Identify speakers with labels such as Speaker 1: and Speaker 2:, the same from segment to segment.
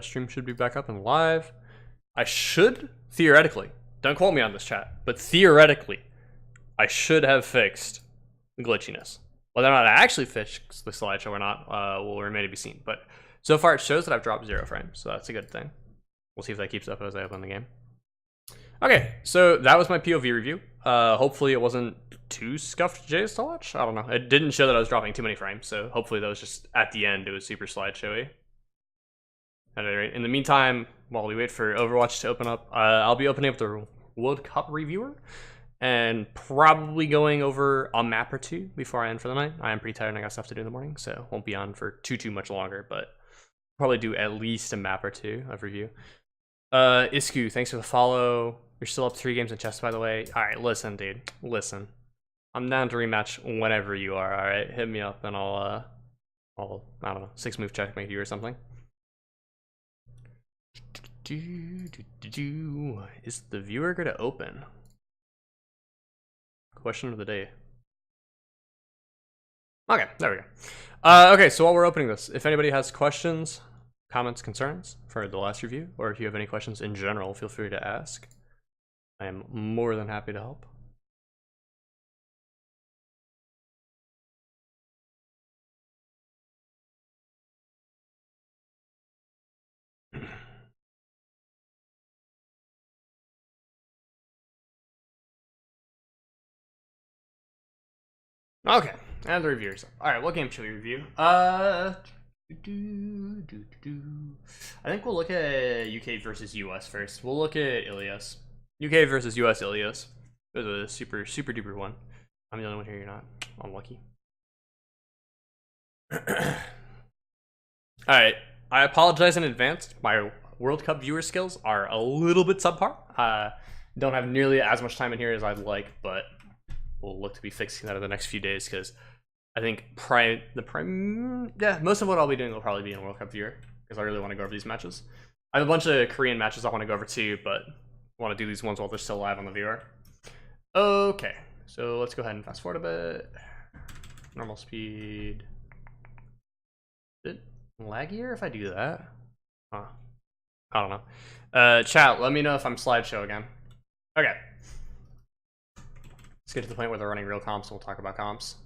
Speaker 1: Stream should be back up and live. I should, theoretically, don't quote me on this chat, but theoretically, I should have fixed the glitchiness. Whether or not I actually fixed the slideshow or not will remain to be seen. But so far it shows that I've dropped 0 frames, so that's a good thing. We'll see if that keeps up as I open the game. Okay, so that was my POV review. Hopefully it wasn't too scuffed J's to watch. I don't know. It didn't show that I was dropping too many frames, so hopefully that was just at the end. It was super slideshowy. At any rate, in the meantime, while we wait for Overwatch to open up, I'll be opening up the World Cup reviewer and probably going over a map or two before I end for the night. I am pretty tired and I got stuff to do in the morning, so won't be on for too much longer, but probably do at least a map or two of review. Isku, thanks for the follow. You're still up 3 games in chess, by the way. Alright, listen, dude. Listen. I'm down to rematch whenever you are, alright? Hit me up and I'll, I don't know, 6-move checkmate you or something. Is the viewer going to open? Question of the day. Okay, there we go. Okay, so while we're opening this, if anybody has questions, comments, concerns for the last review, or if you have any questions in general, feel free to ask. I am more than happy to help. Okay, and the reviewers. Alright, what game should we review? I think we'll look at UK versus US first. We'll look at Ilias. UK versus US Ilias. It was a super duper one. I'm the only one here, you're not. Unlucky. Alright, I apologize in advance. My World Cup viewer skills are a little bit subpar. Don't have nearly as much time in here as I'd like, but we'll look to be fixing that in the next few days because I think most of what I'll be doing will probably be in World Cup viewer because I really want to go over these matches. I have a bunch of Korean matches I want to go over too, but I want to do these ones while they're still live on the viewer. Okay, so let's go ahead and fast forward a bit. Normal speed. Is it laggier if I do that? Huh. I don't know. Chat, let me know if I'm slideshow again. Okay. Let's get to the point where they're running real comps and we'll talk about comps.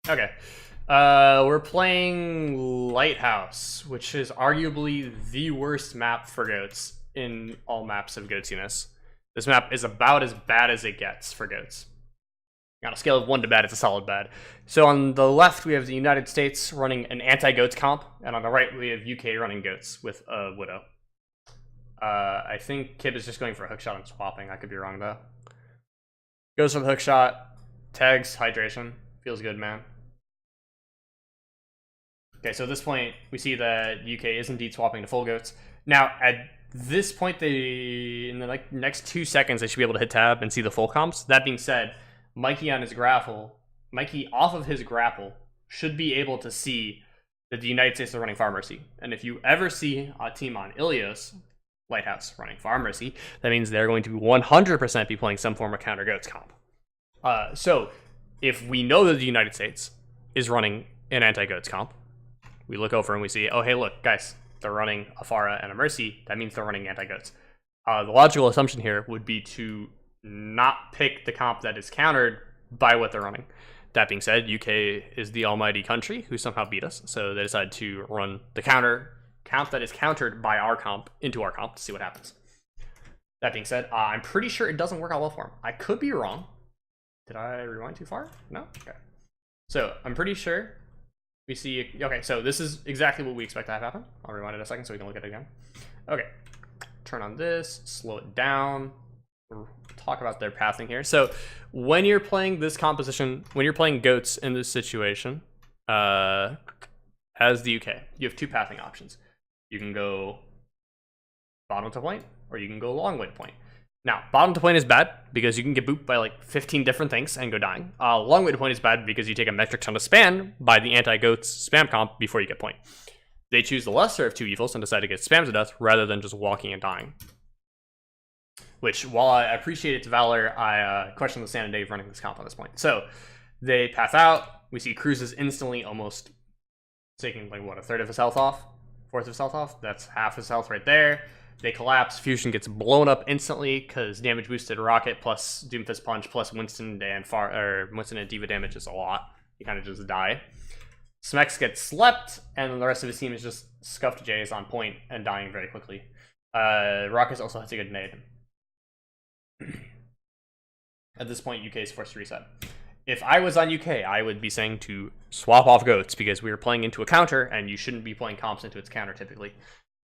Speaker 1: Okay. We're playing Lighthouse, which is arguably the worst map for goats in all maps of goatsiness. This map is about as bad as it gets for goats. On a scale of 1 to bad, it's a solid bad. So on the left, we have the United States running an anti-goats comp, and on the right, we have UK running goats with a Widow. I think Kib is just going for a hookshot and swapping. I could be wrong, though. Goes for the hookshot, tags hydration. Feels good, man. Okay, so at this point, we see that UK is indeed swapping to full goats. Now, at this point, in the next 2 seconds, they should be able to hit tab and see the full comps. That being said, Mikey off of his grapple should be able to see that the United States are running Far Mercy. And if you ever see a team on Ilios, Lighthouse, running Far Mercy, that means they're going to 100% be playing some form of counter goats comp. So if we know that the United States is running an anti-goats comp, we look over and we see, oh, hey, look, guys, they're running a Pharah and a Mercy. That means they're running anti-goats. The logical assumption here would be to not pick the comp that is countered by what they're running. That being said, UK is the almighty country who somehow beat us, so they decided to run the comp that is countered by our comp into our comp to see what happens. That being said, I'm pretty sure it doesn't work out well for them. I could be wrong. Did I rewind too far? No? Okay. So I'm pretty sure we see, okay, so this is exactly what we expect to have happen. I'll rewind it a second so we can look at it again. Okay, turn on this, slow it down. We'll talk about their pathing here. So when you're playing this composition, when you're playing goats in this situation, as the UK, you have 2 pathing options. You can go bottom to point, or you can go long way to point. Now, bottom to point is bad because you can get booped by like 15 different things and go dying. Long way to point is bad because you take a metric ton of spam by the anti-goats spam comp before you get point. They choose the lesser of 2 evils and decide to get spammed to death rather than just walking and dying. Which, while I appreciate its valor, I question the sanity of running this comp at this point. So, they path out. We see Cruises instantly almost taking, like, what, a third of his health off? fourth of health off. That's half his health right there. They collapse. Fusion gets blown up instantly because damage boosted Rocket plus Doomfist Punch plus Winston and Winston and Diva damage is a lot. You kind of just die. Smex gets slept, and then the rest of his team is just scuffed Jays on point and dying very quickly. Rocket also has a good nade. At this point, UK is forced to reset. If I was on UK, I would be saying to swap off goats because we are playing into a counter, and you shouldn't be playing comps into its counter typically.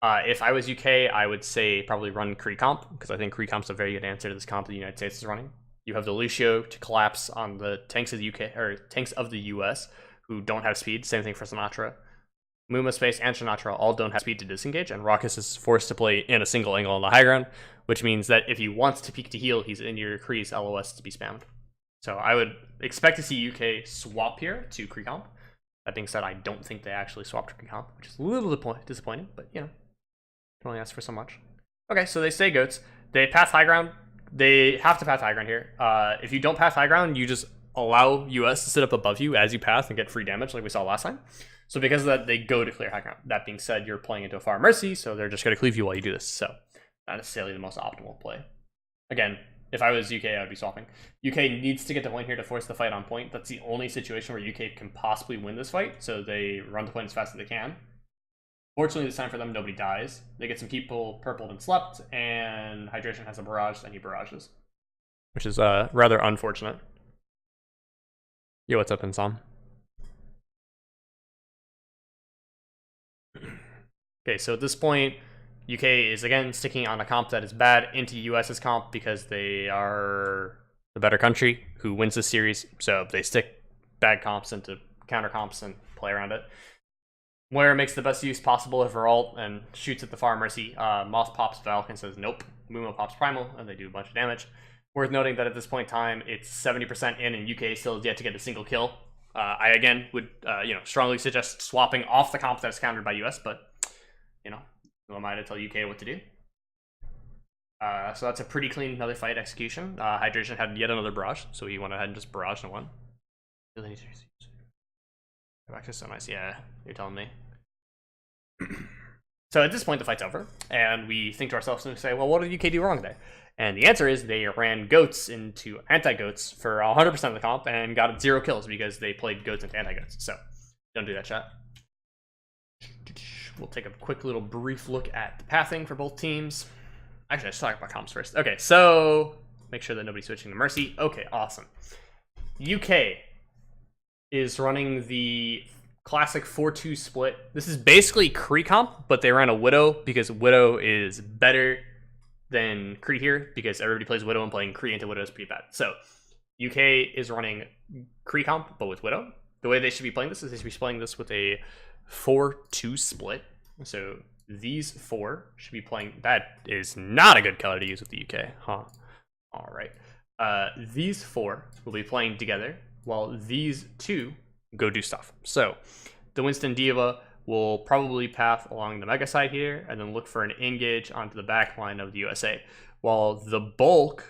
Speaker 1: If I was UK, I would say probably run Kree comp because I think Kree comp's a very good answer to this comp that the United States is running. You have the Lucio to collapse on the tanks of the UK or tanks of the US who don't have speed. Same thing for Sinatra. Muma, Space, and Sinatra all don't have speed to disengage, and Raucus is forced to play in a single angle on the high ground, which means that if he wants to peek to heal, he's in your Kree's LOS to be spammed. So I would expect to see UK swap here to Kree comp. That being said, I don't think they actually swapped Kree comp, which is a little disappointing, but you know, can only ask for so much. Okay, so they stay goats. They path high ground. They have to path high ground here. If you don't path high ground, you just allow US to sit up above you as you path and get free damage like we saw last time. So because of that, they go to clear high ground. That being said, you're playing into a Far Mercy, so they're just going to cleave you while you do this. So not necessarily the most optimal play. Again, if I was UK, I would be swapping. UK needs to get the point here to force the fight on point. That's the only situation where UK can possibly win this fight, so they run the point as fast as they can. Fortunately, this time for them, nobody dies. They get some people purpled and slept, and Hydration has a barrage, and he barrages. Which is rather unfortunate. Yo, what's up, Insom? Okay, so at this point, UK is again sticking on a comp that is bad into US's comp because they are the better country who wins this series. So they stick bad comps into counter comps and play around it. Moira makes the best use possible of her ult and shoots at the Far Mercy. Moth pops Valk and says nope. Mumo pops Primal and they do a bunch of damage. Worth noting that at this point in time, it's 70% in and UK still has yet to get a single kill. I again would strongly suggest swapping off the comp that's countered by US, but who am I to tell UK what to do? So that's a pretty clean another fight execution. Hydration had yet another barrage, so he went ahead and just barraged and won. Back to so nice. Yeah, you're telling me. So at this point, the fight's over, and we think to ourselves and say, well, what did UK do wrong there? And the answer is they ran goats into anti-goats for 100% of the comp and got 0 kills because they played goats into anti-goats. So don't do that, chat. We'll take a quick little brief look at the pathing for both teams. Actually, I should talk about comps first. Okay, so make sure that nobody's switching to Mercy. Okay, awesome. UK is running the classic 4-2 split. This is basically Kree comp, but they ran a Widow because Widow is better than Kree here because everybody plays Widow and playing Kree into Widow is pretty bad. So UK is running Kree comp, but with Widow. The way they should be playing this is they should be playing this with a 4-2 split. So these 4 should be playing. That is not a good color to use with the UK, huh? All right. These 4 will be playing together while these 2 go do stuff. So the Winston Diva will probably path along the Mega side here and then look for an engage onto the back line of the USA, while the bulk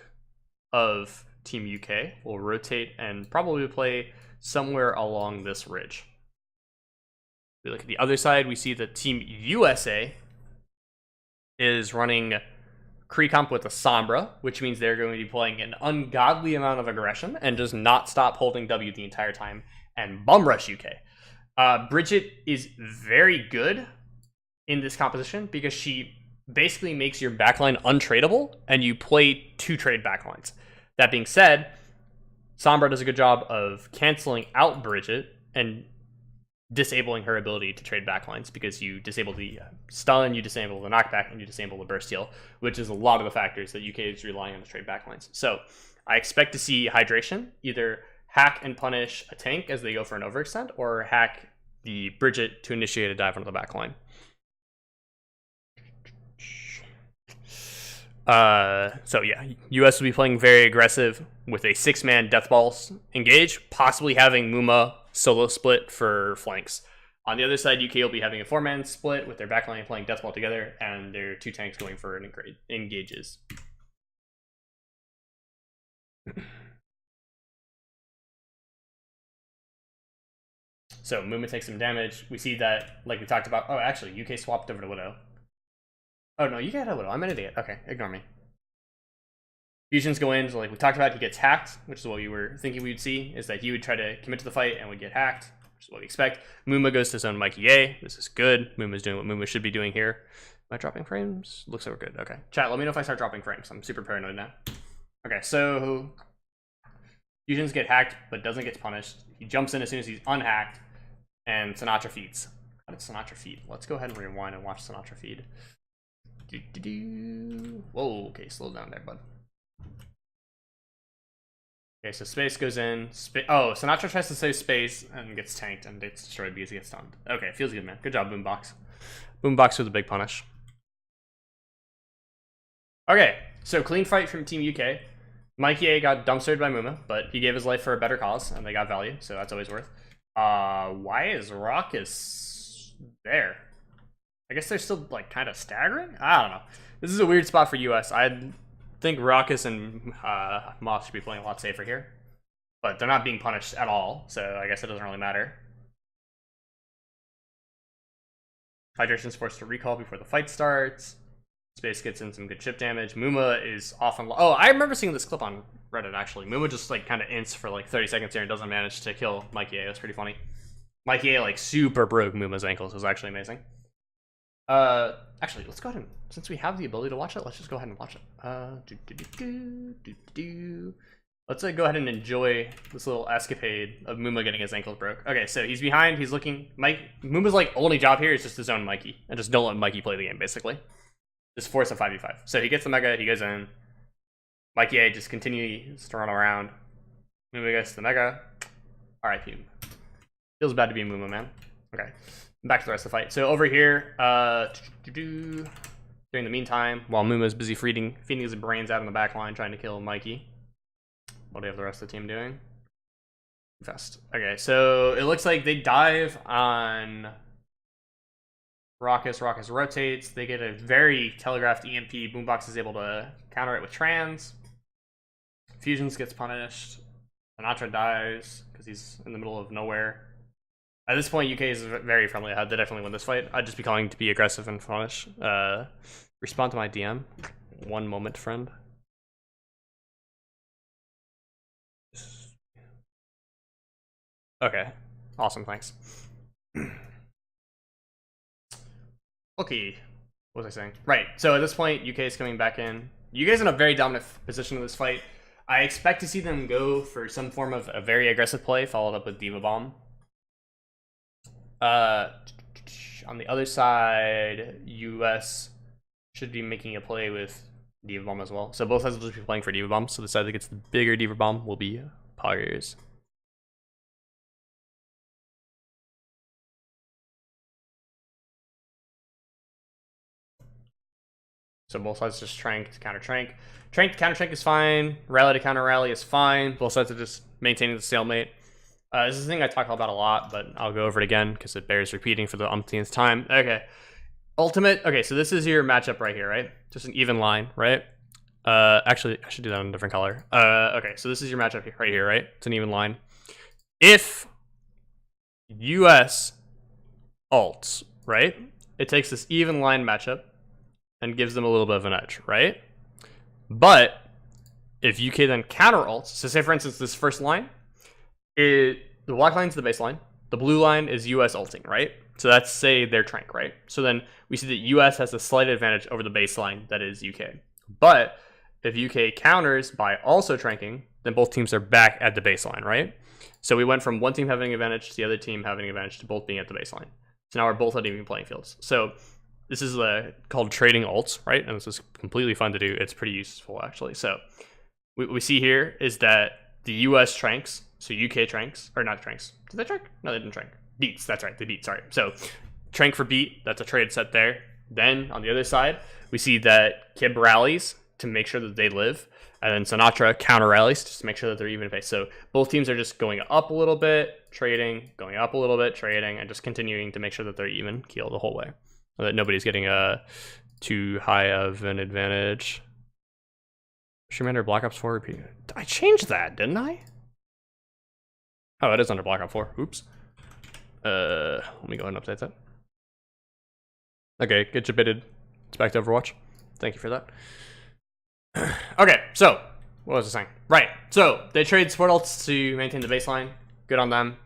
Speaker 1: of Team UK will rotate and probably play somewhere along this ridge. We look at the other side, we see that Team USA is running Kree comp with a Sombra, which means they're going to be playing an ungodly amount of aggression and just not stop holding W the entire time and bum rush UK. Bridget is very good in this composition because she basically makes your backline untradeable and you play 2 trade backlines. That being said, Sombra does a good job of canceling out Bridget and disabling her ability to trade backlines because you disable the stun, you disable the knockback, and you disable the burst heal, which is a lot of the factors that UK is relying on to trade backlines. So I expect to see Hydration either hack and punish a tank as they go for an overextend, or hack the Bridget to initiate a dive onto the backline. So yeah, US will be playing very aggressive with a 6-man Death Balls engage, possibly having Muma solo split for flanks. On the other side, UK will be having a 4-man split with their backline playing Death Ball together and their 2 tanks going for an engages. So Muma takes some damage. We see that, like we talked about. Oh, actually, UK swapped over to Widow. Oh no, UK had a Widow. I'm an idiot. Okay, ignore me. Fusions go in, so like we talked about, he gets hacked, which is what we were thinking we would see, is that he would try to commit to the fight and would get hacked, which is what we expect. Muma goes to zone Mikey A. This is good. Muma's doing what Muma should be doing here. Am I dropping frames? Looks like we're good. Okay. Chat, let me know if I start dropping frames. I'm super paranoid now. Okay, so Fusions get hacked, but doesn't get punished. He jumps in as soon as he's unhacked, and Sinatra feeds. How did Sinatra feed? Let's go ahead and rewind and watch Sinatra feed. Whoa, okay, slow down there, bud. Okay, so Space goes in. Oh, Sinatra tries to save Space and gets tanked and gets destroyed because he gets stunned. Okay, feels good, man. Good job, Boombox. Boombox with a big punish. Okay, so clean fight from Team UK. Mikey A got dumpstered by Muma, but he gave his life for a better cause, and they got value, so that's always worth. Why is Raucous there? I guess they're still, like, kind of staggering? I don't know. This is a weird spot for US. I think Raucous and Moth should be playing a lot safer here. But they're not being punished at all, so I guess it doesn't really matter. Hydration's forced to recall before the fight starts. Space gets in some good chip damage. Muma is often... Oh, I remember seeing this clip on Reddit, actually. Muma just, like, kind of ints for, like, 30 seconds here and doesn't manage to kill Mikey A. That's pretty funny. Mikey A, like, super broke Muma's ankles. It was actually amazing. Actually, let's go ahead and, since we have the ability to watch it, let's just go ahead and watch it. Let's go ahead and enjoy this little escapade of Muma getting his ankles broke. Okay, so he's behind, he's looking. Muma's like only job here is just to zone Mikey and just don't let Mikey play the game, basically. Just force a 5v5. So he gets the mega, he goes in. Mikey A just continues to run around. Muma gets the mega. Alright, feels bad to be Muma, man. Okay. Back to the rest of the fight. So over here, during the meantime, while Muma's busy feeding his brains out in the back line, trying to kill Mikey. What do we have the rest of the team doing? Fest. Okay, so it looks like they dive on Raucous. Raucous rotates. They get a very telegraphed EMP. Boombox is able to counter it with trans. Fusions gets punished. Sinatra dies because he's in the middle of nowhere. At this point, UK is very friendly. They definitely win this fight. I'd just be calling to be aggressive and punish. Respond to my DM. One moment, friend. Okay. Awesome, thanks. Okay. What was I saying? Right, so at this point, UK is coming back in. UK is in a very dominant position in this fight. I expect to see them go for some form of a very aggressive play, followed up with Diva Bomb. On the other side, US should be making a play with Diva Bomb as well. So both sides will just be playing for Diva Bomb. So the side that gets the bigger Diva Bomb will be Poggers. So both sides just trank to counter trank. Trank to counter trank is fine. Rally to counter rally is fine. Both sides are just maintaining the stalemate. This is a thing I talk about a lot, but I'll go over it again because it bears repeating for the umpteenth time. Okay. Ultimate. Okay, so this is your matchup right here, right? Just an even line, right? Actually, I should do that in a different color. Okay, so this is your matchup right here, right? It's an even line. If US ults, right? It takes this even line matchup and gives them a little bit of an edge, right? But if UK then counter ults, so say for instance this first line, the black line is the baseline, the blue line is US ulting, right? So that's, say, their trank, right? So then we see that US has a slight advantage over the baseline, that is UK. But if UK counters by also tranking, then both teams are back at the baseline, right? So we went from one team having an advantage to the other team having an advantage to both being at the baseline. So now we're both at even playing fields. So this is called trading ults, right? And this is completely fun to do. It's pretty useful, actually. So what we see here is that the US tranks, so UK tranks, or not tranks. Did they trank? No, they didn't trank. Beats, that's right, they beat, sorry. So trank for beat, that's a trade set there. Then on the other side, we see that Kib rallies to make sure that they live, and then Sinatra counter rallies just to make sure that they're even pace. So both teams are just going up a little bit, trading, going up a little bit, trading, and just continuing to make sure that they're even keel the whole way, so that nobody's getting too high of an advantage. Commander Black Ops 4 repeat. I changed that, didn't I? Oh, it is under Black Ops 4. Oops. Let me go ahead and update that. Okay, get jibbited. It's back to Overwatch. Thank you for that. Okay, so what was I saying? Right, so they trade support ults to maintain the baseline. Good on them.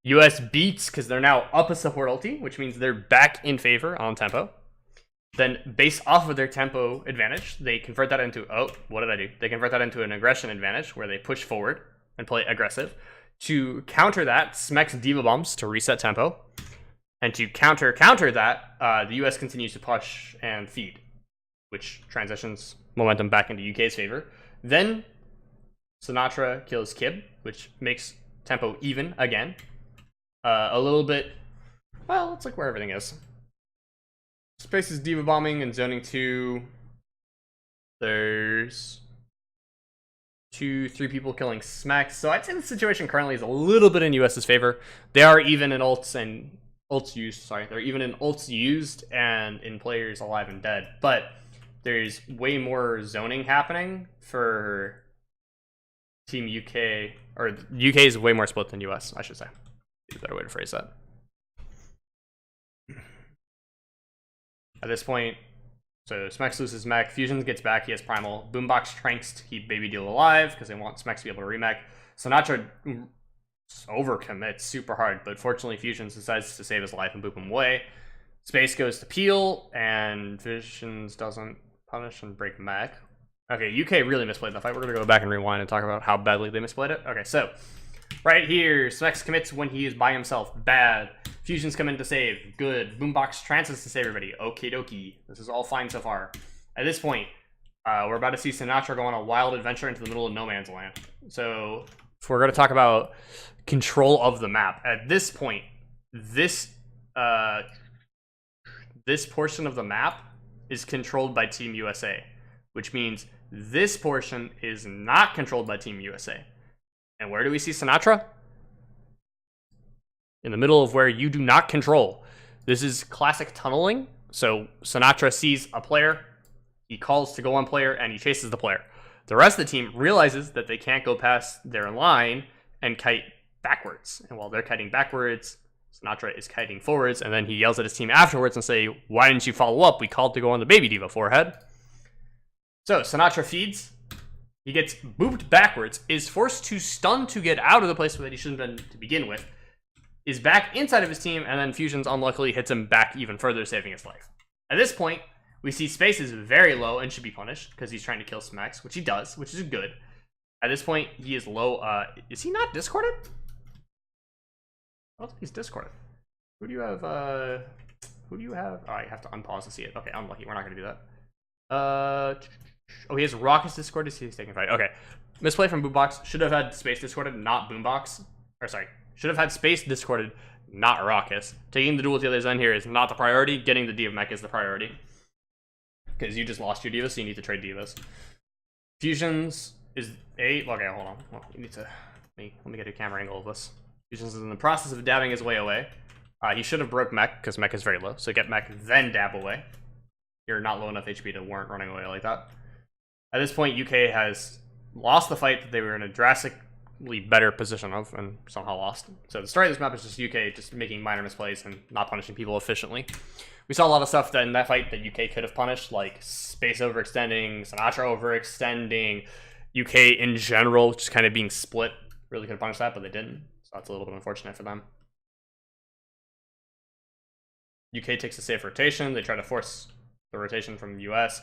Speaker 1: US beats because they're now up a support ulti, which means they're back in favor on tempo. Then, based off of their tempo advantage, they convert that into, oh, what did I do? They convert that into an aggression advantage where they push forward and play aggressive. To counter that, Smek's Diva Bombs to reset tempo. And to counter that, the US continues to push and feed, which transitions momentum back into UK's favor. Then, Sinatra kills Kib, which makes tempo even again. A little bit, well, it's like where everything is. Space is Diva Bombing and zoning 2. There's 2-3 people killing Smack. So I'd say the situation currently is a little bit in US's favor. They are even in ults and ults used. Sorry, they're even in ults used and in players alive and dead. But there's way more zoning happening for Team UK, or UK is way more split than US, I should say. Be a better way to phrase that. At this point, so Smex loses mech, Fusions gets back, he has Primal, Boombox tranks to keep Baby Deal alive, because they want Smex to be able to remech. Sinatra overcommits super hard, but fortunately Fusions decides to save his life and boop him away. Space goes to Peel, and Fusions doesn't punish and break mech. Okay, UK really misplayed that fight. We're going to go back and rewind and talk about how badly they misplayed it. Okay, so right here, Smex commits when he is by himself. Bad. Fusions come in to save. Good. Boombox trances to save everybody. Okie dokie. This is all fine so far. At this point, we're about to see Sinatra go on a wild adventure into the middle of no man's land. So if we're going to talk about control of the map, at this point, this portion of the map is controlled by Team USA, which means this portion is not controlled by Team USA. And where do we see Sinatra? In the middle of where you do not control. This is classic tunneling. So Sinatra sees a player, he calls to go on player, and he chases the player. The rest of the team realizes that they can't go past their line and kite backwards. And while they're kiting backwards, Sinatra is kiting forwards, and then he yells at his team afterwards and say, "Why didn't you follow up? We called to go on the Baby Diva forehead." So Sinatra feeds. He gets booped backwards, is forced to stun to get out of the place that he shouldn't have been to begin with, is back inside of his team, and then Fusions unluckily hits him back even further, saving his life. At this point, we see Space is very low and should be punished because he's trying to kill Smex, which he does, which is good. At this point, he is low. Is he not discorded? I don't think he's discorded. Who do you have? Who do you have? Oh, I have to unpause to see it. Okay, unlucky. We're not going to do that. Oh, he has Raucous discorded. He's taking fight. Okay. Misplay from Boombox. Should have had Space discorded, not Boombox. Or sorry. Should have had Space discorded, not Raucous. Taking the duel with the other Zen here is not the priority. Getting the Diva mech is the priority. Because you just lost your Divas, so you need to trade Divas. Fusions is a... Okay, hold on. Well, you need to... Let me get a camera angle of this. Fusions is in the process of dabbing his way away. He should have broke mech, because mech is very low. So get mech, then dab away. You're not low enough HP to warrant running away like that. At this point, UK has lost the fight that they were in a drastically better position of, and somehow lost. So the story of this map is just UK just making minor misplays and not punishing people efficiently. We saw a lot of stuff that in that fight that UK could have punished, like Space overextending, Sinatra overextending, UK in general just kind of being split. Really could have punished that, but they didn't. So that's a little bit unfortunate for them. UK takes a safe rotation. They try to force the rotation from US.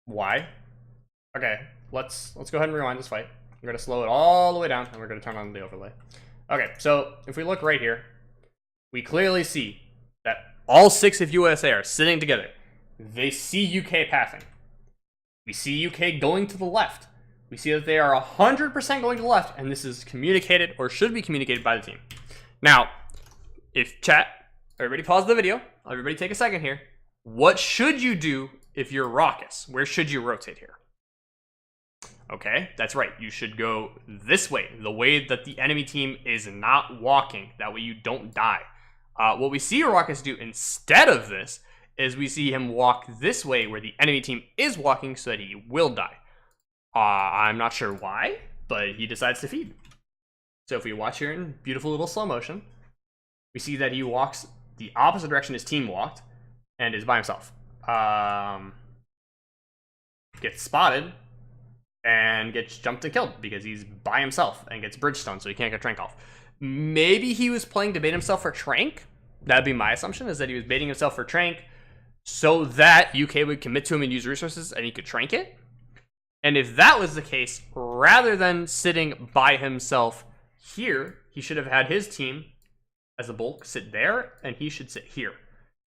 Speaker 1: Why? Okay, let's go ahead and rewind this fight. We're going to slow it all the way down, and we're going to turn on the overlay. Okay, so if we look right here, we clearly see that all 6 of USA are sitting together. They see UK pathing. We see UK going to the left. We see that they are 100% going to the left, and this is communicated, or should be communicated by the team. Now, if chat, everybody pause the video, everybody take a second here. What should you do if you're Raucous? Where should you rotate here? Okay, that's right. You should go this way, the way that the enemy team is not walking. That way you don't die. What we see Raucous do instead of this is we see him walk this way where the enemy team is walking so that he will die. I'm not sure why, but he decides to feed. So if we watch here in beautiful little slow motion, we see that he walks the opposite direction his team walked and is by himself. Gets spotted and gets jumped and killed because he's by himself and gets bridgestone, so he can't get Trank off. Maybe he was playing to bait himself for Trank. That'd be my assumption, is that he was baiting himself for Trank so that UK would commit to him and use resources and he could Trank it. And if that was the case, rather than sitting by himself here, he should have had his team as a bulk sit there, and he should sit here.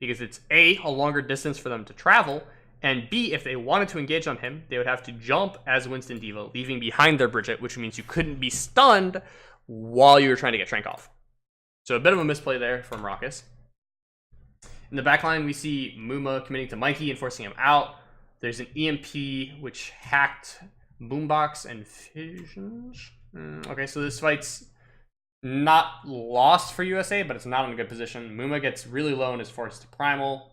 Speaker 1: Because it's A, a longer distance for them to travel, and B, if they wanted to engage on him, they would have to jump as Winston D.Va, leaving behind their Bridget, which means you couldn't be stunned while you were trying to get Trank off. So a bit of a misplay there from Raucus. In the backline, we see Muma committing to Mikey and forcing him out. There's an EMP, which hacked Boombox and Fusions. Okay, so this fight's not lost for USA, but it's not in a good position. Muma gets really low and is forced to Primal.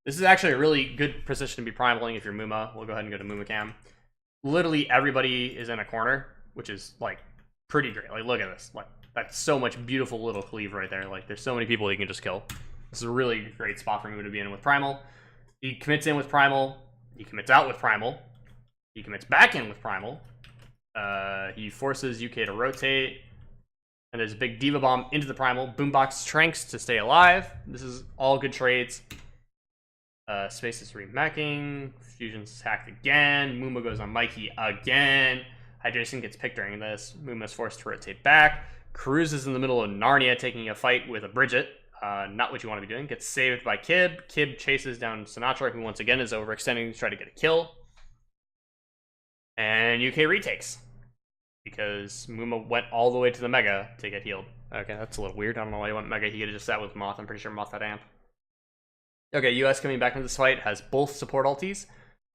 Speaker 1: This is actually a really good position to be primaling if you're Muma. We'll go ahead and go to Muma Cam. Literally everybody is in a corner, which is, like, pretty great. Like, look at this. Like, that's so much beautiful little cleave right there. Like, there's so many people you can just kill. This is a really great spot for Muma to be in with Primal. He commits in with Primal. He commits out with Primal. He commits back in with Primal. He forces UK to rotate. And there's a big D.Va bomb into the Primal. Boombox Tranks to stay alive. This is all good trades. Space is remacking. Fusion's hacked again. Muma goes on Mikey again. Hydration gets picked during this. Muma's forced to rotate back. Cruz is in the middle of Narnia taking a fight with a Bridget. Not what you want to be doing. Gets saved by Kib. Kib chases down Sinatra, who once again is overextending to try to get a kill. And UK retakes. Because Muma went all the way to the Mega to get healed. Okay, that's a little weird. I don't know why he went Mega. He could have just sat with Moth. I'm pretty sure Moth had amp. Okay, US coming back into this fight has both support ultis.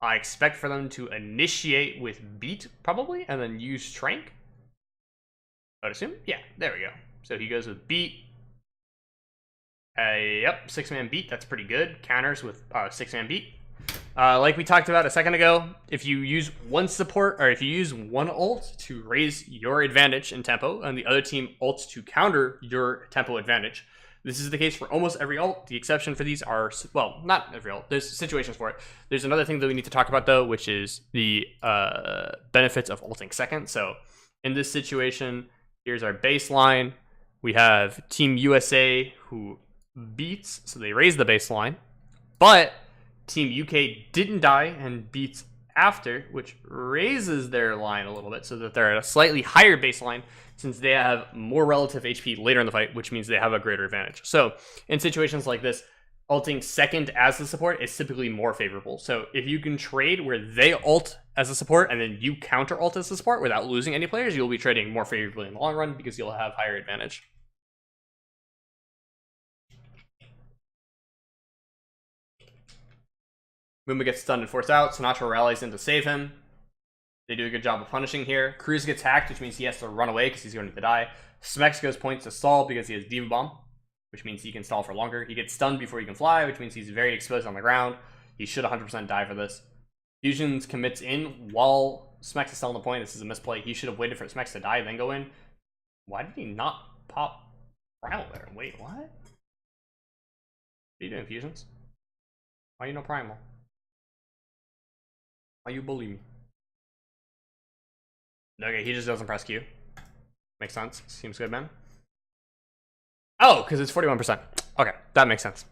Speaker 1: I expect for them to initiate with Beat, probably, and then use Trank. I would assume? Yeah, there we go. So he goes with Beat. Yep, 6-man Beat, that's pretty good. Counters with 6-man Beat. Like we talked about a second ago, if you use one support, or if you use one ult to raise your advantage in tempo, and the other team ults to counter your tempo advantage, this is the case for almost every ult. The exception for these are, well, not every ult. There's situations for it. There's another thing that we need to talk about, though, which is the benefits of ulting second. So in this situation, here's our baseline. We have Team USA who beats, so they raise the baseline. But Team UK didn't die and beats after, which raises their line a little bit so that they're at a slightly higher baseline since they have more relative HP later in the fight, which means they have a greater advantage. So in situations like this, ulting second as the support is typically more favorable. So if you can trade where they ult as a support and then you counter ult as a support without losing any players, you'll be trading more favorably in the long run because you'll have higher advantage. Muma gets stunned and forced out. Sinatra rallies in to save him. They do a good job of punishing here. Cruz gets hacked, which means he has to run away because he's going to die. Smex goes points to stall because he has D.Va Bomb, which means he can stall for longer. He gets stunned before he can fly, which means he's very exposed on the ground. He should 100% die for this. Fusions commits in while Smex is still on the point. This is a misplay. He should have waited for Smex to die, then go in. Why did he not pop Primal there? Wait, what? What are you doing, Fusions? Why are you no Primal? Why you bully me? Okay, he just doesn't press Q. Makes sense. Seems good, man. Oh, because it's 41%. Okay, that makes sense.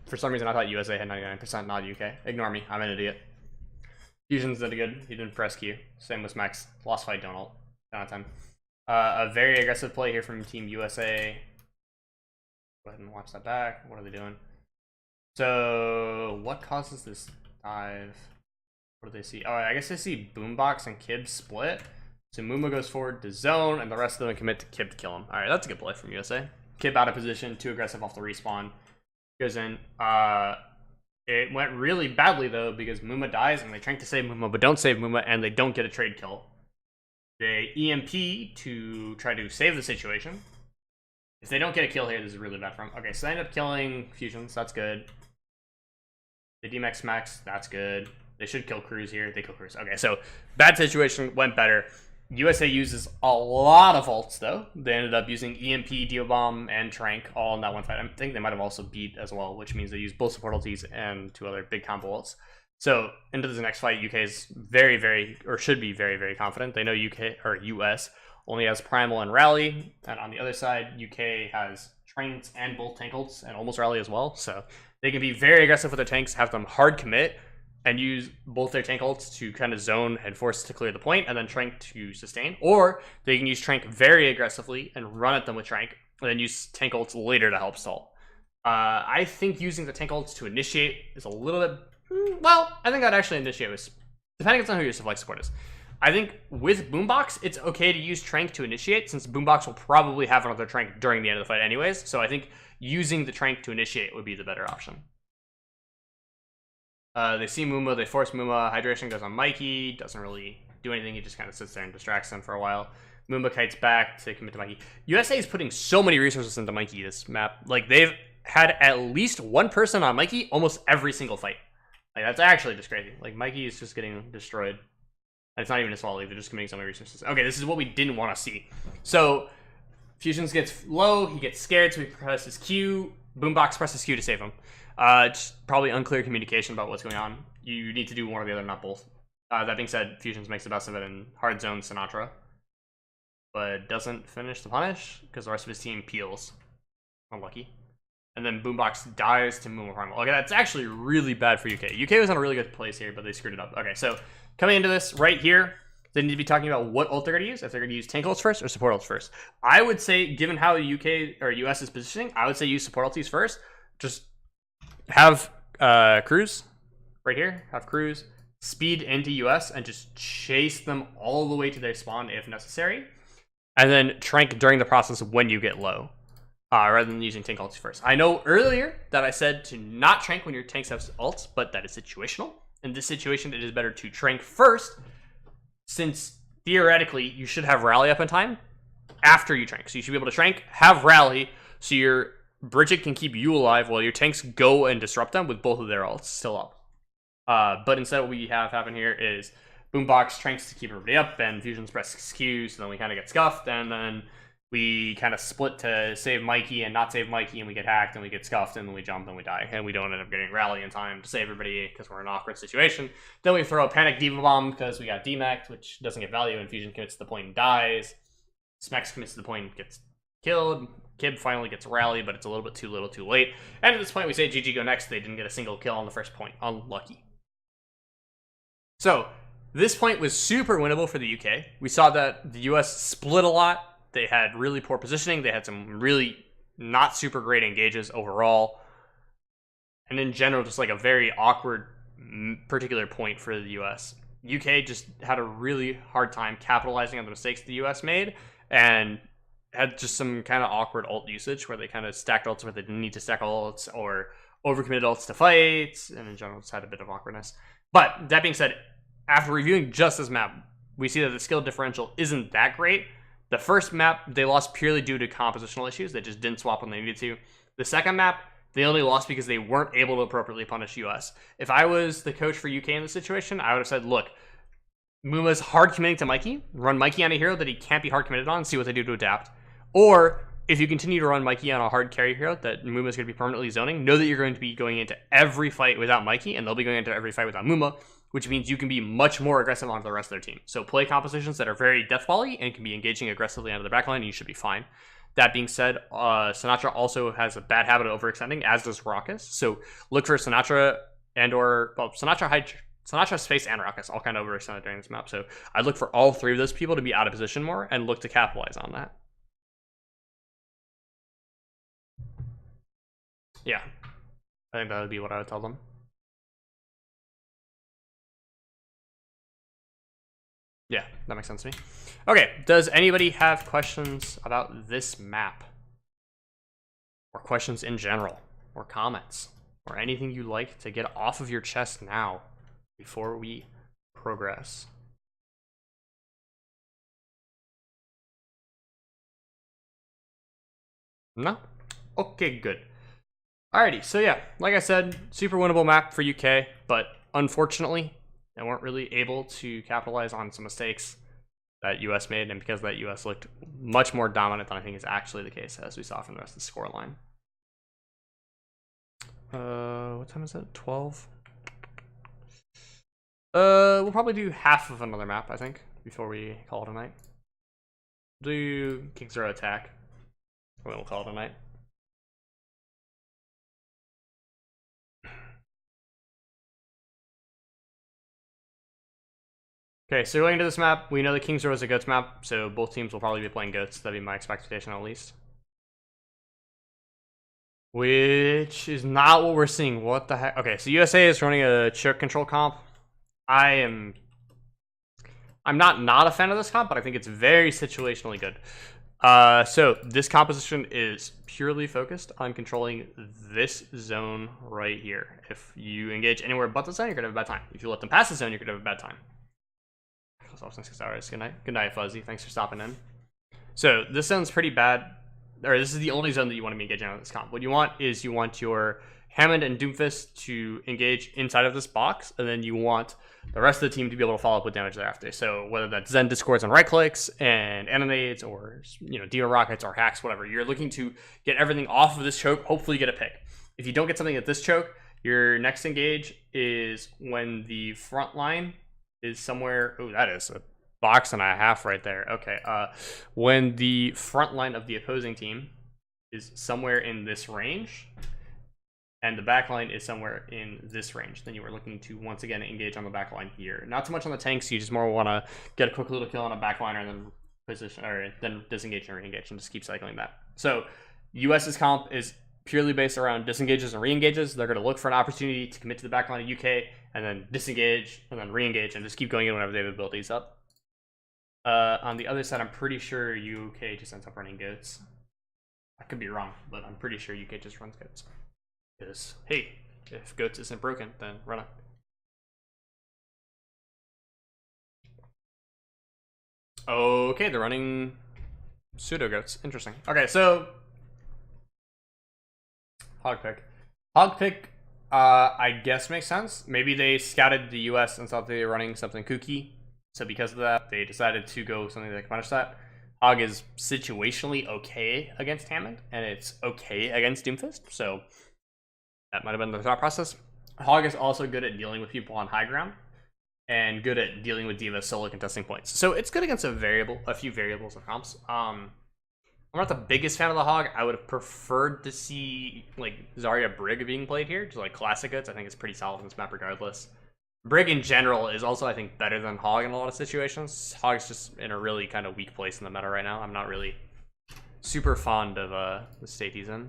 Speaker 1: For some reason, I thought USA had 99%, not UK. Ignore me. I'm an idiot. Fusions did good. He didn't press Q. Same with Max. Lost fight, don't ult. 10 out of 10. A very aggressive play here from Team USA. Go ahead and watch that back. What are they doing? So, what causes this dive? What do they see? Oh, I guess they see Boombox and Kib split. So Muma goes forward to zone, and the rest of them commit to Kib to kill him. Alright, that's a good play from USA. Kib out of position, too aggressive off the respawn. Goes in. It went really badly, though, because Muma dies, and they try to save Muma, but don't save Muma, and they don't get a trade kill. They EMP to try to save the situation. If they don't get a kill here, this is really bad for them. Okay, so they end up killing Fusions. That's good. They D-Max Max. That's good. They should kill Cruz here. They kill Cruz. Okay, so bad situation, went better. USA uses a lot of ults, though. They ended up using EMP, Dio Bomb, and Trank all in that one fight. I think they might have also beat as well, which means they used both support ultis and 2 other big combo ults. So into the next fight, UK is very, very, or should be very, very confident. They know UK or US only has Primal and Rally, and on the other side, UK has Tranks and both tank ults and almost Rally as well. So they can be very aggressive with their tanks, have them hard commit, and use both their tank ults to kind of zone and force to clear the point, and then Trank to sustain. Or they can use Trank very aggressively and run at them with Trank, and then use tank ults later to help stall. I think using the tank ults to initiate is a little bit... Well, I think I'd actually initiate with... Depending on who your supply support is. I think with Boombox, it's okay to use Trank to initiate, since Boombox will probably have another Trank during the end of the fight anyways, so I think using the Trank to initiate would be the better option. They see Muma, they force Muma, hydration goes on Mikey, doesn't really do anything, he just kind of sits there and distracts them for a while. Muma kites back to commit to Mikey. USA is putting so many resources into Mikey this map. Like, they've had at least one person on Mikey almost every single fight. Like, that's actually just crazy. Like, Mikey is just getting destroyed. And it's not even a small lead, they're just committing so many resources. Okay, this is what we didn't want to see. So, Fusions gets low, he gets scared, so he presses Q. Boombox presses Q to save him. It's probably unclear communication about what's going on. You need to do one or the other, not both. That being said, Fusions makes the best of it and hard zone Sinatra. But doesn't finish the punish, because the rest of his team peels. Unlucky. And then Boombox dies to Muma Primal. Okay, that's actually really bad for UK. UK was in a really good place here, but they screwed it up. Okay, so coming into this right here, they need to be talking about what ult they're going to use. If they're going to use tank ults first or support ults first. I would say, given how the UK or US is positioning, I would say use support ultis first. Just have Cruise right here. Have Cruise speed into US and just chase them all the way to their spawn if necessary. And then Trank during the process when you get low. Rather than using tank ults first. I know earlier that I said to not Trank when your tanks have ults, but that is situational. In this situation, it is better to Trank first, since theoretically you should have Rally up in time after you Trank. So you should be able to Trank, have Rally, so your Bridget can keep you alive while your tanks go and disrupt them with both of their ults still up. But instead what we have happen here is Boombox Tranks to keep everybody up, and Fusions press Q, so then we kind of get scuffed, and then we kind of split to save Mikey and not save Mikey, and we get hacked, and we get scuffed, and then we jump, and we die. And we don't end up getting Rally in time to save everybody because we're in an awkward situation. Then we throw a Panic Diva Bomb because we got DMAC'd, which doesn't get value, and Fusion commits to the point and dies. Smex commits to the point and gets killed. Kib finally gets Rally, but it's a little bit too little too late. And at this point, we say GG go next. They didn't get a single kill on the first point. Unlucky. So, this point was super winnable for the UK. We saw that the US split a lot. They had really poor positioning. They had some really not super great engages overall. And in general, just like a very awkward particular point for the US. UK just had a really hard time capitalizing on the mistakes the US made, and had just some kind of awkward ult usage where they kind of stacked ults where they didn't need to stack ults, or overcommitted ults to fights, and in general just had a bit of awkwardness. But that being said, after reviewing just this map, we see that the skill differential isn't that great. The first map, they lost purely due to compositional issues. They just didn't swap when they needed to. The second map, they only lost because they weren't able to appropriately punish US. If I was the coach for UK in this situation, I would have said, look, Muma's hard committing to Mikey. Run Mikey on a hero that he can't be hard committed on and see what they do to adapt. Or, if you continue to run Mikey on a hard carry hero that Muma's going to be permanently zoning, know that you're going to be going into every fight without Mikey, and they'll be going into every fight without Muma, which means you can be much more aggressive onto the rest of their team. So play compositions that are very death-volley and can be engaging aggressively onto the backline, and you should be fine. That being said, Sinatra also has a bad habit of overextending, as does Raucus. So look for Sinatra Sinatra, Space, and Raucus all kind of overextended during this map. So I'd look for all three of those people to be out of position more and look to capitalize on that. Yeah, I think that would be what I would tell them. Yeah, that makes sense to me. Okay, does anybody have questions about this map? Or questions in general? Or comments? Or anything you'd like to get off of your chest now before we progress? No? Okay, good. Alrighty, so yeah, like I said, super winnable map for UK, but unfortunately, they weren't really able to capitalize on some mistakes. that US made, and because that US looked much more dominant than I think is actually the case, as we saw from the rest of the score line. What time is it? 12? We'll probably do half of another map, I think, before we call it a night. Do King's Row attack, and then we'll call it a night. Okay, so going into this map, we know that King's Row is a goats map, so both teams will probably be playing goats. That'd be my expectation, at least. Which is not what we're seeing. What the heck? Okay, so USA is running a choke control comp. I'm not a fan of this comp, but I think it's very situationally good. So this composition is purely focused on controlling this zone right here. If you engage anywhere but the zone, you're gonna have a bad time. If you let them pass the zone, you're gonna have a bad time. 6 hours. Good night. Good night, Fuzzy. Thanks for stopping in. So this zone's pretty bad. Or this is the only zone that you want to be engaging on this comp. What you want is you want your Hammond and Doomfist to engage inside of this box, and then you want the rest of the team to be able to follow up with damage thereafter. So whether that's Zen discords and right clicks and animates, or demon rockets or hacks, whatever, you're looking to get everything off of this choke. Hopefully get a pick. If you don't get something at this choke, your next engage is when the front line is somewhere. Oh, that is a box and a half right there. Okay. When the front line of the opposing team is somewhere in this range, and the back line is somewhere in this range, then you are looking to once again engage on the back line here. Not so much on the tanks. You just more want to get a quick little kill on a backliner and then position, or then disengage and re-engage, and just keep cycling that. So US's comp is purely based around disengages and re-engages. They're going to look for an opportunity to commit to the backline of UK, and then disengage, and then re-engage, and just keep going in whenever they have abilities up. On the other side, I'm pretty sure UK just ends up running goats. I could be wrong, but I'm pretty sure UK just runs goats. Because, hey, if goats isn't broken, then run it. Okay, they're running pseudo goats. Interesting. Okay, so hog pick. I guess makes sense. Maybe they scouted the US and thought they were running something kooky, so because of that, they decided to go something that can punish that. Hog is situationally okay against Hammond, and it's okay against Doomfist, so that might have been the thought process. Hog is also good at dealing with people on high ground, and good at dealing with D.Va's solo contesting points. So it's good against a few variables of comps. I'm not the biggest fan of the Hog. I would have preferred to see like Zarya Brig being played here, just like classic goods. I think it's pretty solid in this map regardless. Brig in general is also, I think, better than Hog in a lot of situations. Hog's just in a really kind of weak place in the meta right now. I'm not really super fond of the state he's in.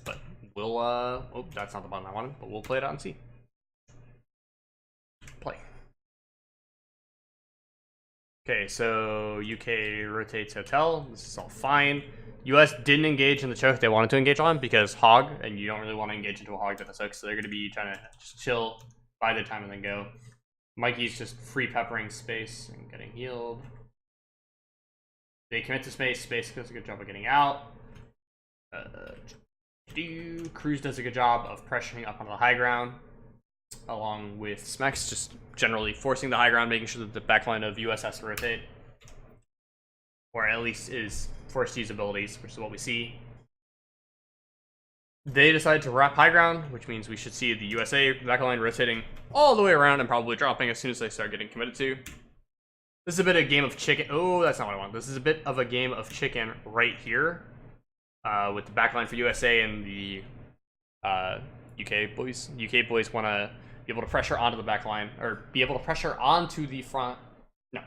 Speaker 1: But we'll, oh, that's not the button I wanted, but we'll play it out and see. Play. Okay, so UK rotates hotel. This is all fine. US didn't engage in the choke they wanted to engage on because Hog, and you don't really want to engage into a Hog that's a choke, so they're going to be trying to just chill, buy their time, and then go. Mikey's just free peppering space and getting healed. They commit to space. Space does a good job of getting out. Cruz does a good job of pressuring up onto the high ground, along with Smex just generally forcing the high ground, making sure that the backline of US has to rotate, or at least is forced to use abilities, which is what we see. They decide to wrap high ground, which means we should see the USA backline rotating all the way around and probably dropping as soon as they start getting committed to. This is a bit of a game of chicken. Oh, that's not what I want. This is a bit of a game of chicken right here, with the backline for USA and the UK boys. UK boys want to be able to pressure onto the backline, or be able to pressure onto the front. No,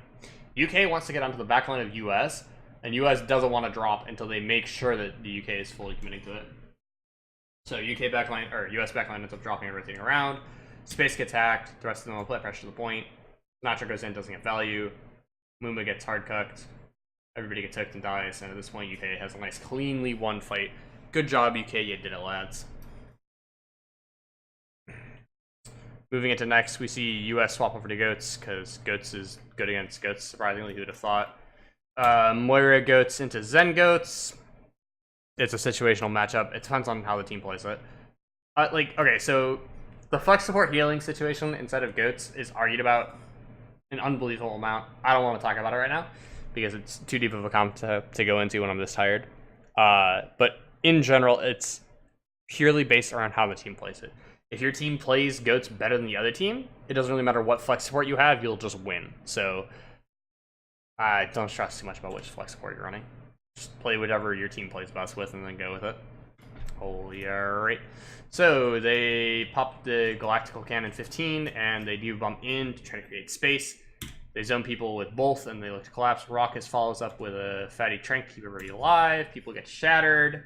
Speaker 1: UK wants to get onto the backline of US, and US doesn't want to drop until they make sure that the UK is fully committing to it. So UK backline, or US backline ends up dropping and rotating around. Space gets hacked. The rest of them will play pressure to the point. Nacho goes in, doesn't get value. Muma gets hard cooked. Everybody gets hooked and dies. And at this point, UK has a nice, cleanly won fight. Good job, UK. You did it, lads. Moving into next, we see US swap over to Goats, because Goats is good against Goats, surprisingly. Who would have thought? Moira Goats into Zen Goats. It's a situational matchup. It depends on how the team plays it. Okay, so the flex support healing situation inside of Goats is argued about an unbelievable amount. I don't want to talk about it right now because it's too deep of a comp to go into when I'm this tired. But in general, it's purely based around how the team plays it. If your team plays goats better than the other team, it doesn't really matter what flex support you have, you'll just win. So I don't stress too much about which flex support you're running. Just play whatever your team plays best with and then go with it. Holy right. So they pop the Galactical Cannon 15 and they do bump in to try to create space. They zone people with both and they look to collapse. Raucous follows up with a fatty trank to keep everybody alive. People get shattered.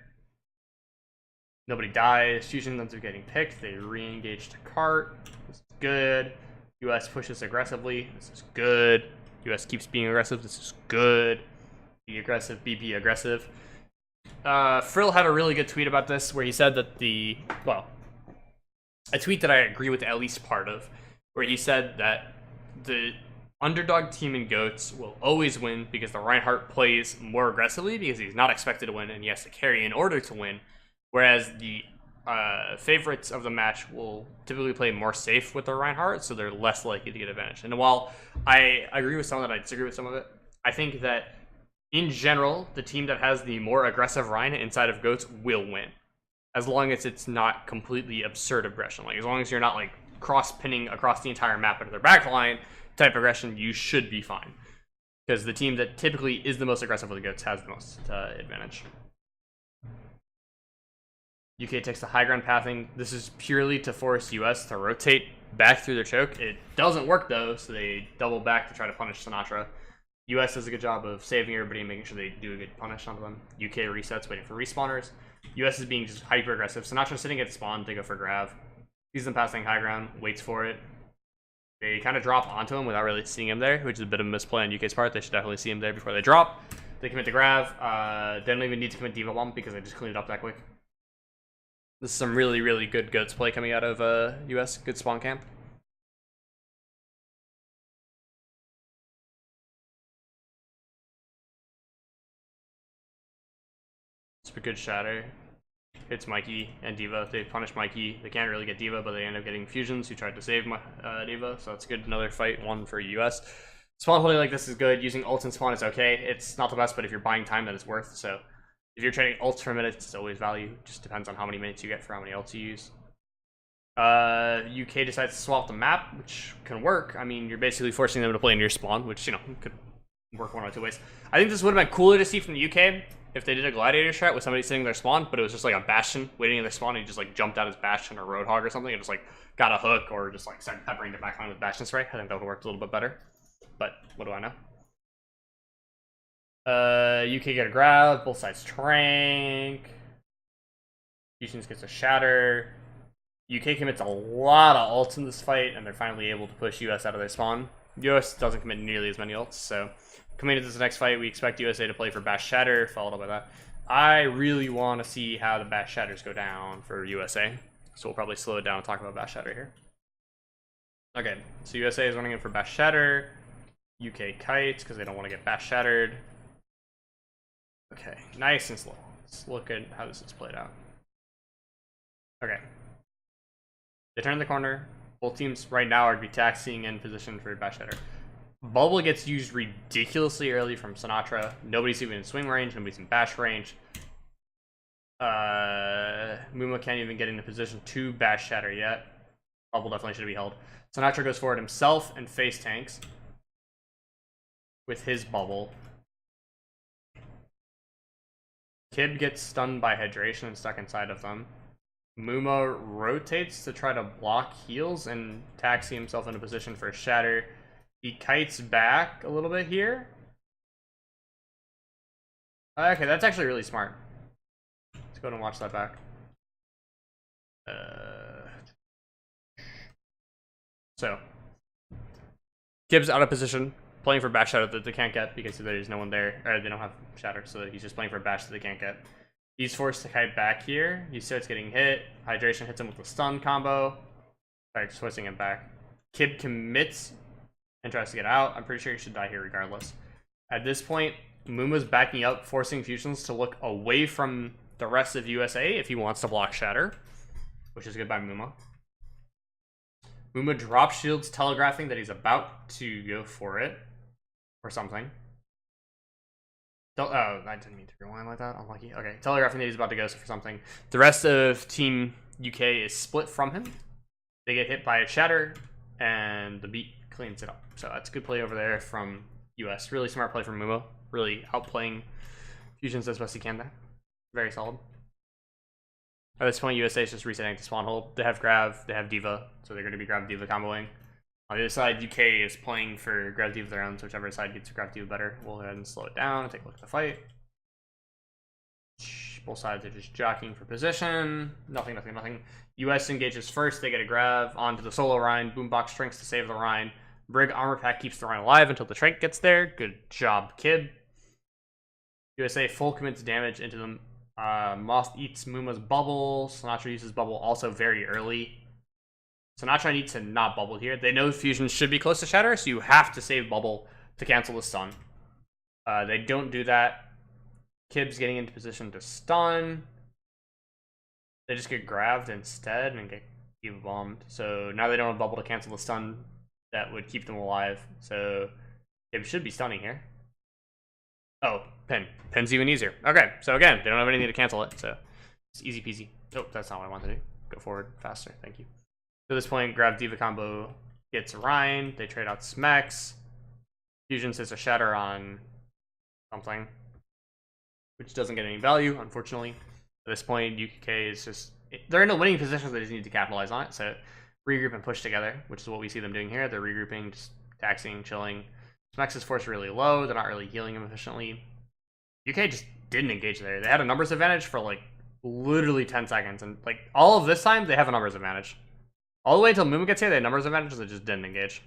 Speaker 1: Nobody dies. Fusion ends up getting picked. They re-engage to cart. This is good. US pushes aggressively. This is good. US keeps being aggressive. This is good. Be aggressive. Be aggressive. Frill had a really good tweet about this where he said that a tweet that I agree with at least part of, where he said that the underdog team in GOATs will always win because the Reinhardt plays more aggressively because he's not expected to win and he has to carry in order to win. Whereas the favorites of the match will typically play more safe with their Reinhardt, so they're less likely to get advantage. And while I agree with some of that, I disagree with some of it. I think that, in general, the team that has the more aggressive Rein inside of GOATs will win. As long as it's not completely absurd aggression. Like, as long as you're not, like, cross-pinning across the entire map into their backline type aggression, you should be fine. Because the team that typically is the most aggressive with the GOATs has the most advantage. UK takes the high ground pathing. This is purely to force US to rotate back through their choke. It doesn't work though, so they double back to try to punish Sinatra. US does a good job of saving everybody and making sure they do a good punish onto them. UK resets, waiting for respawners. US is being just hyper aggressive. Sinatra's sitting at spawn, they go for grab. Sees them passing high ground, waits for it. They kind of drop onto him without really seeing him there, which is a bit of a misplay on UK's part. They should definitely see him there before they drop. They commit to grab. They don't even need to commit Diva Bomb because they just cleaned it up that quick. This is some really, really good GOATs play coming out of US. Good spawn camp. It's a good shatter. Hits Mikey and Diva. They punish Mikey. They can't really get Diva, but they end up getting fusions who tried to save Diva. So that's good. Another fight, one for US. Spawn holding like this is good. Using ult and spawn is okay. It's not the best, but if you're buying time, that is worth. So if you're trading ults for minutes, it's always value. Just depends on how many minutes you get for how many ults you use. UK decides to swap the map, which can work. I mean, you're basically forcing them to play in your spawn, which, you know, could work one or two ways. I think this would have been cooler to see from the UK if they did a gladiator strat with somebody sitting in their spawn, but it was just like a bastion waiting in their spawn and he just like jumped out his bastion or roadhog or something and just like got a hook or just like started peppering the backline with bastion spray. I think that would have worked a little bit better. But what do I know? UK get a grab, both sides trank. Fusions gets a shatter. UK commits a lot of ults in this fight, and they're finally able to push US out of their spawn. US doesn't commit nearly as many ults, so coming into this next fight, we expect USA to play for Bash Shatter, followed up by that. I really want to see how the Bash Shatters go down for USA, so we'll probably slow it down and talk about Bash Shatter here. Okay, so USA is running in for Bash Shatter. UK kites, because they don't want to get Bash Shattered. Okay, nice and slow. Let's look at how this is played out. Okay. They turn the corner. Both teams right now are taxiing in position for Bash Shatter. Bubble gets used ridiculously early from Sinatra. Nobody's even in swing range. Nobody's in bash range. Muma can't even get into position to Bash Shatter yet. Bubble definitely should be held. Sinatra goes forward himself and face tanks with his bubble. Kib gets stunned by hydration and stuck inside of them. Muma rotates to try to block heals and taxi himself into position for a shatter. He kites back a little bit here. Okay, that's actually really smart. Let's go ahead and watch that back. So, Kib's out of position, playing for Bash Shatter that they can't get because there's no one there. Or they don't have Shatter, so he's just playing for Bash that they can't get. He's forced to kite back here. He starts getting hit. Hydration hits him with a stun combo. Starts twisting him back. Kib commits and tries to get out. I'm pretty sure he should die here regardless. At this point, Muma's backing up, forcing Fusions to look away from the rest of USA if he wants to block Shatter, which is good by Muma. Muma drop shields, telegraphing that he's about to go for it. Or something. Oh, I didn't mean to rewind like that. Unlucky. Okay, telegraphing that he's about to go for something. The rest of Team UK is split from him. They get hit by a shatter, and the beat cleans it up. So that's a good play over there from US. Really smart play from Mumo. Really outplaying Fusions as best he can there. Very solid. At this point, USA is just resetting to spawn hold. They have Grav, they have Diva, so they're going to be Grav Diva comboing. On the other side, UK is playing for Grav Diva of their own, so whichever side gets Grav Diva better. We'll go ahead and slow it down and take a look at the fight. Both sides are just jockeying for position. Nothing. US engages first, they get a Grav onto the solo Rhine. Boombox shrinks to save the Rhine. Brig Armor Pack keeps the Rhine alive until the Trank gets there. Good job, kid. USA full commits damage into them. Moth eats Muma's bubble. Sinatra uses bubble also very early. Sinatra needs to not bubble here. They know Fusion should be close to Shatter, so you have to save bubble to cancel the stun. They don't do that. Kib's getting into position to stun. They just get grabbed instead and get Diva bombed. So now they don't have bubble to cancel the stun that would keep them alive. So Kib should be stunning here. Oh, pin. Pin's even easier. Okay, so again, they don't have anything to cancel it, so it's easy peasy. Oh, that's not what I wanted to do. Go forward faster, thank you. So at this point, Grab Diva combo gets Rhine. They trade out Smex. Fusion sits a Shatter on something, which doesn't get any value, unfortunately. At this point, UK is just... They're in a winning position, so they just need to capitalize on it. So regroup and push together, which is what we see them doing here. They're regrouping, just taxing, chilling. Smex's force really low. They're not really healing him efficiently. UK just didn't engage there. They had a numbers advantage for like literally 10 seconds. And like all of this time, they have a numbers advantage. All the way until Muma gets here, they had numbers advantages. They just didn't engage.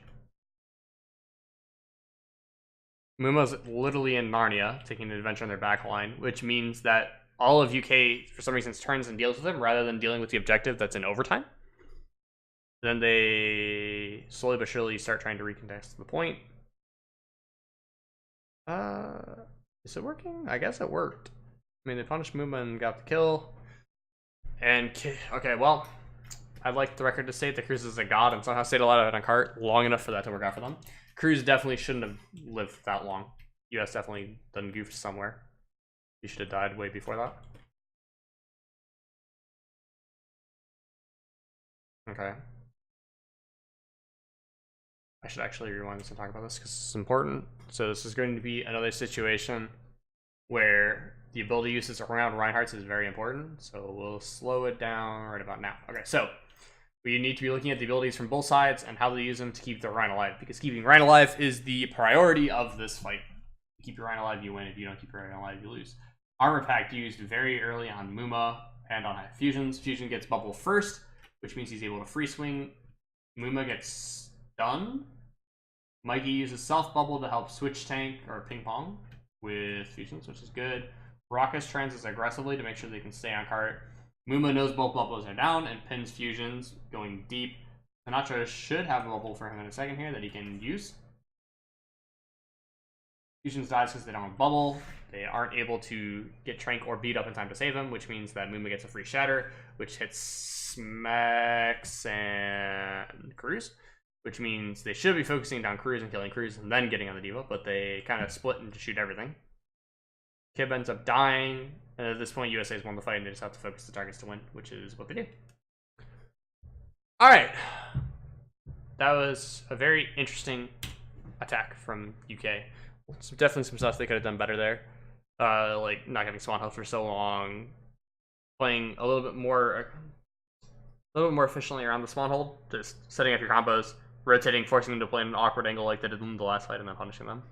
Speaker 1: Muma's literally in Narnia, taking an adventure on their back line, which means that all of UK, for some reason, turns and deals with him rather than dealing with the objective that's in overtime. Then they slowly but surely start trying to recontest the point. Is it working? I guess it worked. I mean, they punished Muma and got the kill. And, okay, well, I'd like the record to state that Cruz is a god and somehow stayed alive on cart long enough for that to work out for them. Cruz definitely shouldn't have lived that long. US definitely done goofed somewhere. He should have died way before that. Okay. I should actually rewind this and talk about this because it's important. So this is going to be another situation where the ability uses around Reinhardt's is very important. So we'll slow it down right about now. Okay, so we need to be looking at the abilities from both sides and how they use them to keep the Rhine alive, because keeping Rhine alive is the priority of this fight. If you keep your Rhine alive, you win. If you don't keep your Rhine alive, you lose. Armor Pack used very early on Muma and on Fusions. Fusion gets bubble first, which means he's able to free swing. Muma gets stunned. Mikey uses self bubble to help switch tank or ping pong with Fusions, which is good. Raucous transes aggressively to make sure they can stay on cart. Muma knows both bubbles are down and pins Fusions going deep. Sinatra should have a bubble for him in a second here that he can use. Fusions dies because they don't have bubble. They aren't able to get Trank or beat up in time to save him, which means that Muma gets a free Shatter, which hits Smex and Cruz, which means they should be focusing down Cruz and killing Cruz and then getting on the Diva, but they kind of split and just shoot everything. Kib ends up dying, and at this point USA's won the fight and they just have to focus the targets to win, which is what they do. Alright. That was a very interesting attack from UK. Definitely some stuff they could have done better there. Like not getting spawn health for so long, playing a little bit more efficiently around the spawn hold, just setting up your combos, rotating, forcing them to play in an awkward angle like they did in the last fight, and then punishing them.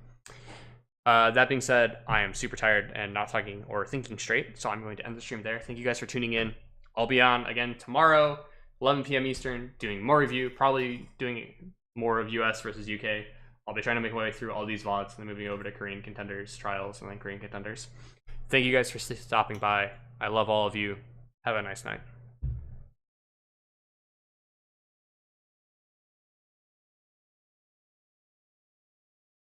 Speaker 1: That being said, I am super tired and not talking or thinking straight, so I'm going to end the stream there. Thank you guys for tuning in. I'll be on again tomorrow, 11 p.m. Eastern, doing more review, probably doing more of US versus UK. I'll be trying to make my way through all these VODs and then moving over to Korean Contenders Trials and then Korean Contenders. Thank you guys for stopping by. I love all of you. Have a nice night.